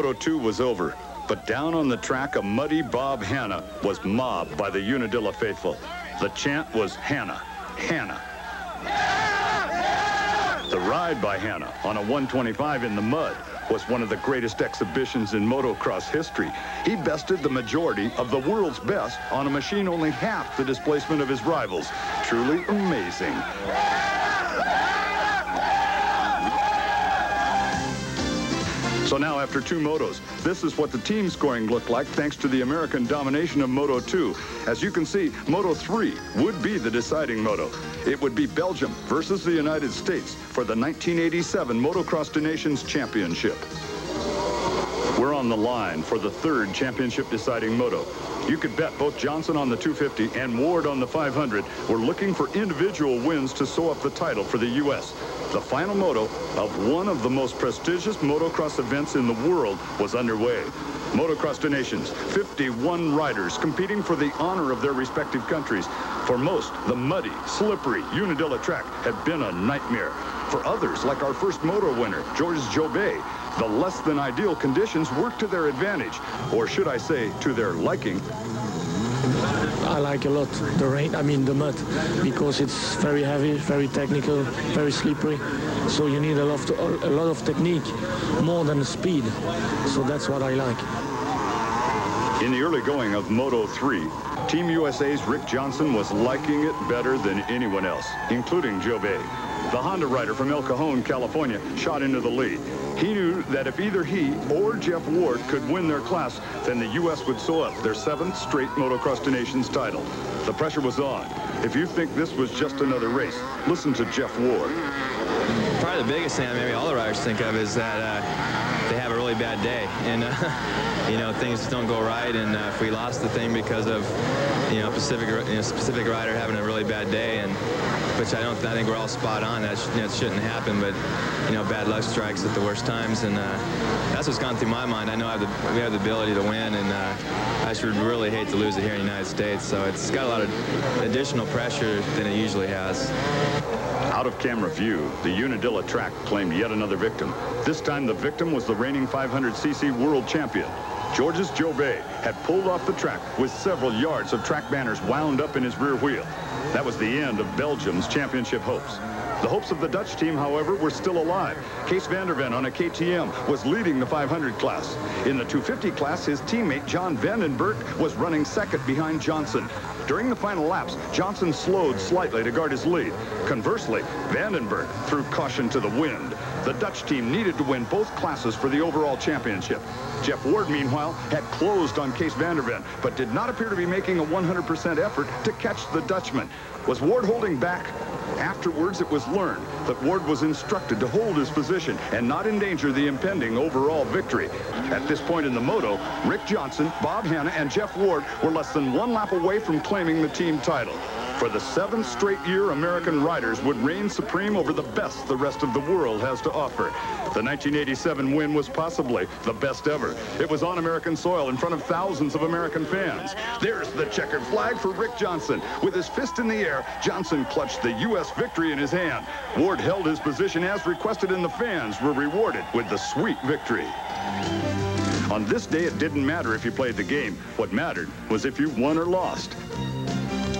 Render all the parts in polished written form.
Moto 2 was over, but down on the track, a muddy Bob Hanna was mobbed by the Unadilla faithful. The chant was Hanna, Hanna. The ride by Hanna on a 125 in the mud was one of the greatest exhibitions in motocross history. He bested the majority of the world's best on a machine only half the displacement of his rivals. Truly amazing. So now, after 2 motos, this is what the team scoring looked like thanks to the American domination of Moto 2. As you can see, Moto 3 would be the deciding moto. It would be Belgium versus the United States for the 1987 Motocross des Nations Championship. We're on the line for the 3rd championship deciding moto. You could bet both Johnson on the 250 and Ward on the 500 were looking for individual wins to sew up the title for the U.S. The final moto of one of the most prestigious motocross events in the world was underway. Motocross des Nations, 51 riders competing for the honor of their respective countries. For most, the muddy, slippery Unadilla track had been a nightmare. For others, like our first moto winner, Georges Jobet, the less than ideal conditions worked to their advantage, or should I say, to their liking. I like a lot the rain, the mud, because it's very heavy, very technical, very slippery. So you need a lot of technique, more than speed. So that's what I like. In the early going of Moto 3, Team USA's Rick Johnson was liking it better than anyone else, including Jobet. The Honda rider from El Cajon, California, shot into the lead. He knew that if either he or Jeff Ward could win their class, then the U.S. would sew up their 7th straight Motocross des Nations title. The pressure was on. If you think this was just another race, listen to Jeff Ward. Probably the biggest thing maybe all the riders think of is that they have a really bad day, and things don't go right. And if we lost the thing because of specific rider having a really bad day, and which I think we're all spot on. That shouldn't happen, but bad luck strikes at the worst times, and that's what's gone through my mind. I know we have the ability to win, and I should really hate to lose it here in the United States. So it's got a lot of additional pressure than it usually has. Out of camera view, the Unadilla track claimed yet another victim. This time the victim was the reigning 500cc world champion. Georges Jobet had pulled off the track with several yards of track banners wound up in his rear wheel. That was the end of Belgium's championship hopes. The hopes of the Dutch team, however, were still alive. Kees van der Ven on a KTM was leading the 500 class. In the 250 class, his teammate John Vandenberg was running second behind Johnson. During the final laps, Johnson slowed slightly to guard his lead. Conversely, Vandenberg threw caution to the wind. The Dutch team needed to win both classes for the overall championship. Jeff Ward, meanwhile, had closed on Kees van der Ven, but did not appear to be making a 100% effort to catch the Dutchman. Was Ward holding back? Afterwards, it was learned that Ward was instructed to hold his position and not endanger the impending overall victory. At this point in the moto, Rick Johnson, Bob Hanna, and Jeff Ward were less than 1 lap away from claiming the team title. For the 7th straight year, American riders would reign supreme over the best the rest of the world has to offer. The 1987 win was possibly the best ever. It was on American soil in front of thousands of American fans. There's the checkered flag for Rick Johnson. With his fist in the air, Johnson clutched the U.S. victory in his hand. Ward held his position as requested, and the fans were rewarded with the sweet victory. On this day, it didn't matter if you played the game. What mattered was if you won or lost.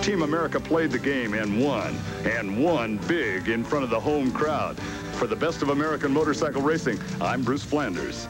Team America played the game and won big in front of the home crowd. For the best of American motorcycle racing, I'm Bruce Flanders.